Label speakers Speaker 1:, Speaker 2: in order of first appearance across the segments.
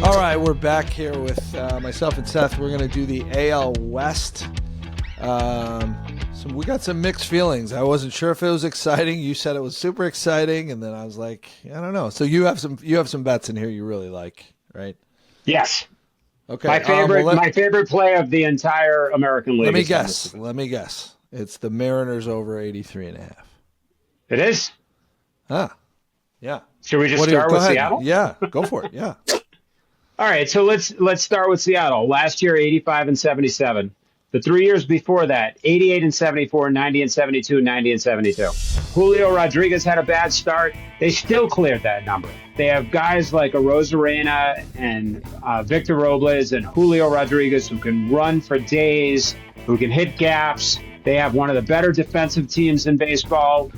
Speaker 1: All right, we're back here with myself and Seth. We're going to do the AL West. So we got some mixed feelings. I wasn't sure if it was exciting. You said it was super exciting, and then I was like, I don't know. So you have some bets in here you really like, right?
Speaker 2: Yes.
Speaker 1: Okay.
Speaker 2: My favorite play of the entire American League.
Speaker 1: Let me guess. It's the Mariners over 83.5.
Speaker 2: It is?
Speaker 1: Huh. Yeah.
Speaker 2: Should we just start with Seattle?
Speaker 1: Yeah, go for it. Yeah.
Speaker 2: All right, so let's start with Seattle. Last year, 85 and 77. The 3 years before that, 88 and 74, 90 and 72, 90 and 72. Julio Rodriguez had a bad start. They still cleared that number. They have guys like Arozarena and Victor Robles and Julio Rodriguez who can run for days, who can hit gaps. They have one of the better defensive teams in baseball.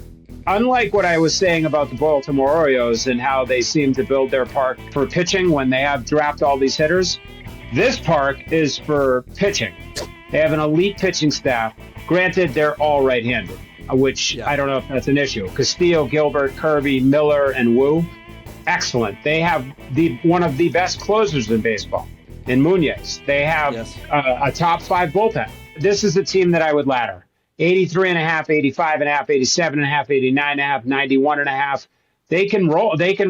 Speaker 2: Unlike what I was saying about the Baltimore Orioles and how they seem to build their park for pitching when they have draft all these hitters, this park is for pitching. They have an elite pitching staff. Granted, they're all right-handed, which I don't know if that's an issue. Castillo, Gilbert, Kirby, Miller, and Wu, excellent. They have one of the best closers in baseball, in Munoz. They have a top 5 bullpen. This is a team that I would ladder. 83.5, 85.5, 87.5, 89.5, 91.5. They can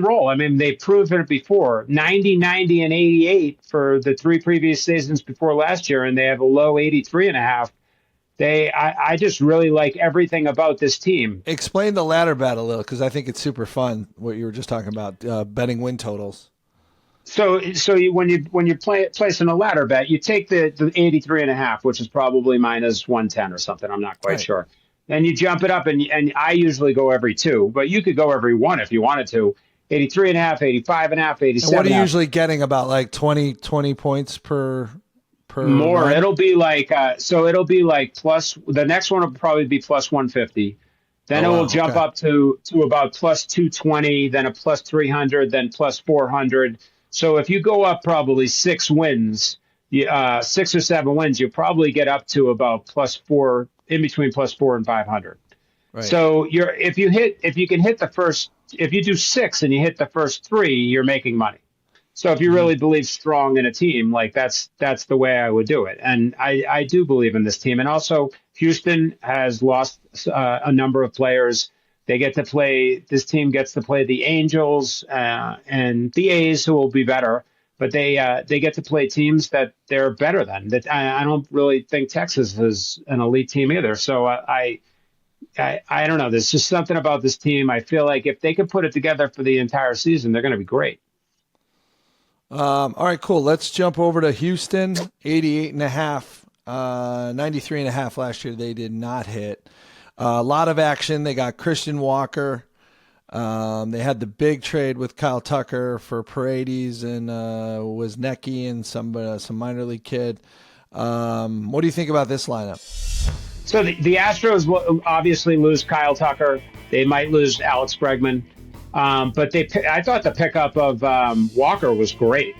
Speaker 2: roll. I mean, they've proven it before. 90, 90, and 88 for the 3 previous seasons before last year, and they have a low 83.5. I just really like everything about this team.
Speaker 1: Explain the ladder bet a little, because I think it's super fun, what you were just talking about, betting win totals.
Speaker 2: So when you're placing a ladder bet, you take the 83.5, which is probably minus 110 or something. I'm not quite sure. And you jump it up, and I usually go every 2, but you could go every 1 if you wanted to. 83.5, 85.5, 87.
Speaker 1: And what are you usually getting, about like 20 points per
Speaker 2: more?
Speaker 1: run?
Speaker 2: It'll be like it'll be like plus. The next one will probably be plus 150. Then it will jump up to about plus 220, then a plus 300, then plus 400. So if you go up probably 6 wins, 6 or 7 wins, you'll probably get up to about plus 4, in between plus 4 and 500. Right. So if you do 6 and you hit the first 3, you're making money. So if you really believe strong in a team, like that's the way I would do it. And I do believe in this team. And also Houston has lost a number of players. This team gets to play the Angels and the A's, who will be better, but they get to play teams that they're better than. That I don't really think Texas is an elite team either. So I don't know. There's just something about this team. I feel like if they can put it together for the entire season, they're going to be great.
Speaker 1: All right, cool. Let's jump over to Houston. 88.5, 93.5 last year. They did not hit. A lot of action. They got Christian Walker. They had the big trade with Kyle Tucker for Paredes and Wozniacki and some minor league kid. What do you think about this lineup?
Speaker 2: So the Astros will obviously lose Kyle Tucker. They might lose Alex Bregman. But I thought the pickup of Walker was great.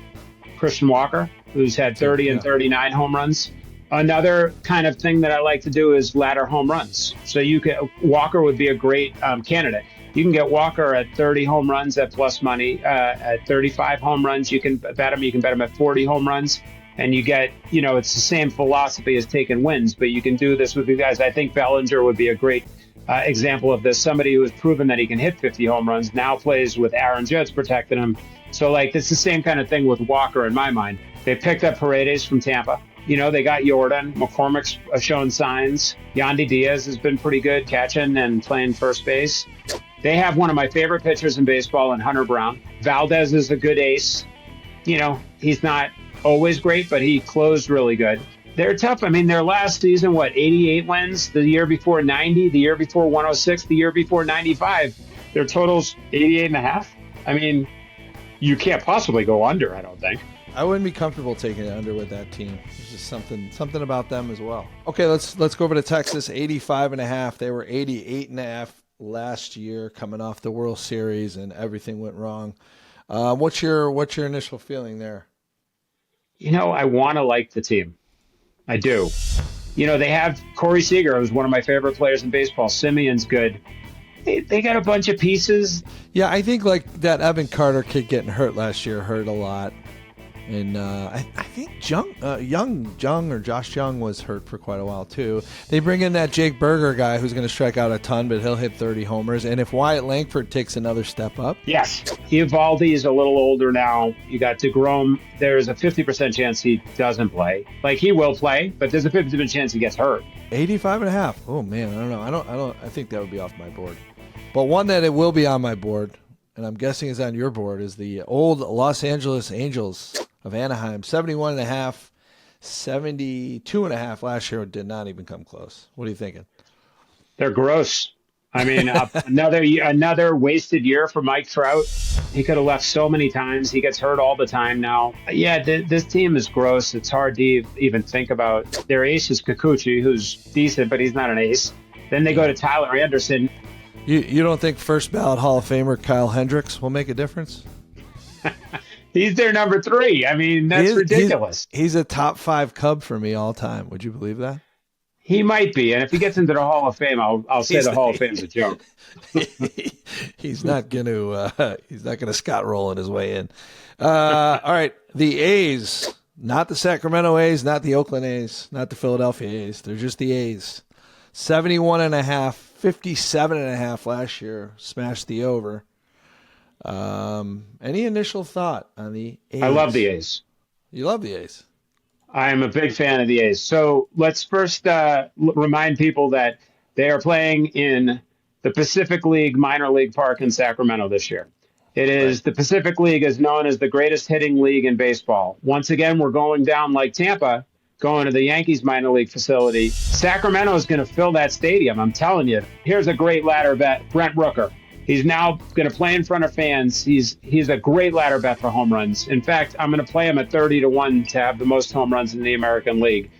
Speaker 2: Christian Walker, who's had 30 and 39 home runs. Another kind of thing that I like to do is ladder home runs. So Walker would be a great candidate. You can get Walker at 30 home runs at plus money. At 35 home runs, you can bet him. You can bet him at 40 home runs. And you get, it's the same philosophy as taking wins, but you can do this with you guys. I think Bellinger would be a great example of this. Somebody who has proven that he can hit 50 home runs now plays with Aaron Judge protecting him. So, it's the same kind of thing with Walker in my mind. They picked up Paredes from Tampa. They got Jordan. McCormick's shown signs. Yandy Diaz has been pretty good catching and playing first base. They have one of my favorite pitchers in baseball in Hunter Brown. Valdez is a good ace. He's not always great, but he closed really good. They're tough. I mean, their last season, 88 wins? The year before 90, the year before 106, the year before 95. Their total's 88.5. I mean, you can't possibly go under, I don't think.
Speaker 1: I wouldn't be comfortable taking it under with that team. There's just something about them as well. Okay, let's go over to Texas. 85.5. They were 88.5 last year, coming off the World Series, and everything went wrong. What's your initial feeling there?
Speaker 2: I want to like the team. I do. They have Corey Seager, who's one of my favorite players in baseball. Simeon's good. They got a bunch of pieces.
Speaker 1: Yeah, I think that Evan Carter kid getting hurt last year hurt a lot. And I think Josh Jung was hurt for quite a while too. They bring in that Jake Berger guy who's going to strike out a ton, but he'll hit 30 homers. And if Wyatt Langford takes another step up,
Speaker 2: yes, Eovaldi is a little older now. You got DeGrom. There's a 50% chance he doesn't play. Like, he will play, but there's a 50% chance he gets hurt.
Speaker 1: 85.5. Oh man, I don't know. I think that would be off my board. But one that it will be on my board, and I'm guessing is on your board, is the old Los Angeles Angels of Anaheim. 71.5, 72.5 last year, did not even come close. What are you thinking?
Speaker 2: They're gross. I mean, another wasted year for Mike Trout. He could have left so many times. He gets hurt all the time now. Yeah, this team is gross. It's hard to even think about. Their ace is Kikuchi, who's decent, but he's not an ace. Then they go to Tyler Anderson.
Speaker 1: You don't think first ballot Hall of Famer Kyle Hendricks will make a difference?
Speaker 2: He's their number 3. I mean, that's ridiculous.
Speaker 1: He's a top 5 Cub for me all time. Would you believe that?
Speaker 2: He might be, and if he gets into the Hall of Fame, I'll say the Hall of Fame's a joke.
Speaker 1: He's not gonna Scott Rowland his way in. All right, the A's, not the Sacramento A's, not the Oakland A's, not the Philadelphia A's. They're just the A's. 71.5, 57.5 last year. Smashed the over. Any initial thought on the A's?
Speaker 2: I love the A's.
Speaker 1: You love the A's.
Speaker 2: I'm a big fan of the A's. So let's first remind people that they are playing in the Pacific League minor league park in Sacramento this year. It is right. The Pacific League is known as the greatest hitting league in baseball. Once again, we're going down like Tampa, going to the Yankees minor league facility. Sacramento is going to fill that stadium. I'm telling you. Here's a great ladder bet, Brent Rooker. He's now going to play in front of fans. He's a great ladder bet for home runs. In fact, I'm going to play him at 30-1 to have the most home runs in the American League.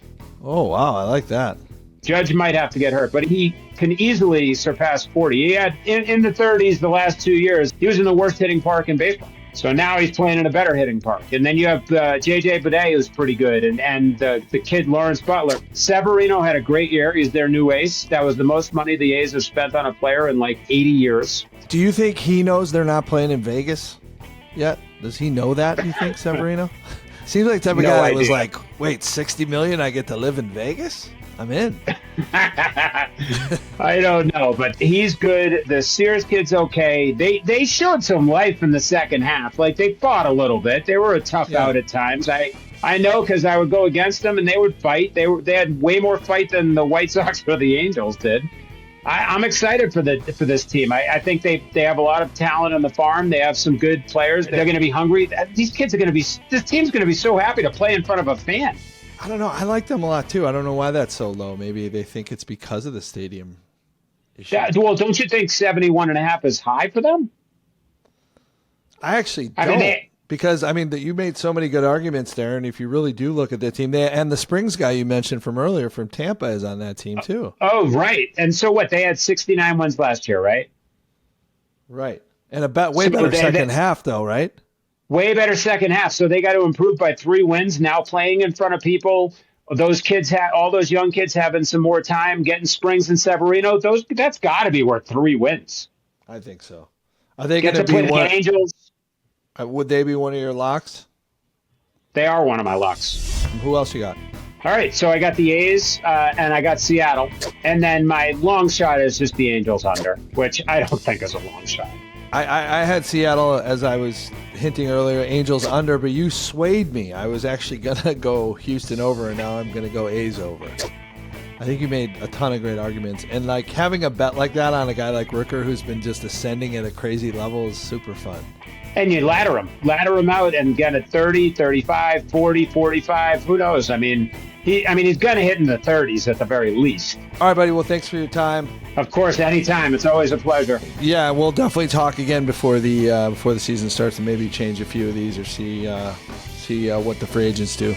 Speaker 1: Oh, wow. I like that.
Speaker 2: Judge might have to get hurt, but he can easily surpass 40. He had in the 30s the last 2 years. He was in the worst hitting park in baseball. So now he's playing in a better hitting park. And then you have J.J. Bidet, who's pretty good, and the kid Lawrence Butler. Severino had a great year. He's their new ace. That was the most money the A's have spent on a player in like 80 years.
Speaker 1: Do you think he knows they're not playing in Vegas yet? Does he know that, do you think, Severino? Seems like the type of guy that was like, wait, $60 million, I get to live in Vegas? I'm in.
Speaker 2: I don't know, but he's good. The Sears kid's okay. They showed some life in the second half. Like, they fought a little bit. They were a tough out at times. I know, because I would go against them and they would fight. They had way more fight than the White Sox or the Angels did. I'm excited for this team. I think they have a lot of talent on the farm. They have some good players. They're going to be hungry. These kids are going to be. This team's going to be so happy to play in front of a fan.
Speaker 1: I don't know. I like them a lot too. I don't know why that's so low. Maybe they think it's because of the stadium issue.
Speaker 2: Well, don't you think 71.5 is high for them?
Speaker 1: I actually don't. Because, you made so many good arguments there, and if you really do look at that team, and the Springs guy you mentioned from earlier from Tampa is on that team too.
Speaker 2: Oh, right. And so what? They had 69 wins last year, right?
Speaker 1: Right. And way better second half, though, right?
Speaker 2: Way better second half. So they got to improve by 3 wins. Now playing in front of people, all those young kids having some more time, getting Springs and Severino. That's got to be worth 3 wins.
Speaker 1: I think so. Are they going to be
Speaker 2: the Angels?
Speaker 1: Would they be one of your locks?
Speaker 2: They are one of my locks.
Speaker 1: Who else you got?
Speaker 2: All right, so I got the A's and I got Seattle. And then my long shot is just the Angels under, which I don't think is a long shot.
Speaker 1: I had Seattle, as I was hinting earlier, Angels under, but you swayed me. I was actually going to go Houston over, and now I'm going to go A's over. I think you made a ton of great arguments. And like having a bet like that on a guy like Rooker who's been just ascending at a crazy level is super fun.
Speaker 2: And you ladder him out and get a 30, 35, 40, 45. Who knows? He's going to hit in the 30s at the very least.
Speaker 1: All right, buddy. Well, thanks for your time.
Speaker 2: Of course, anytime. It's always a pleasure.
Speaker 1: Yeah, we'll definitely talk again before the season starts and maybe change a few of these or see what the free agents do.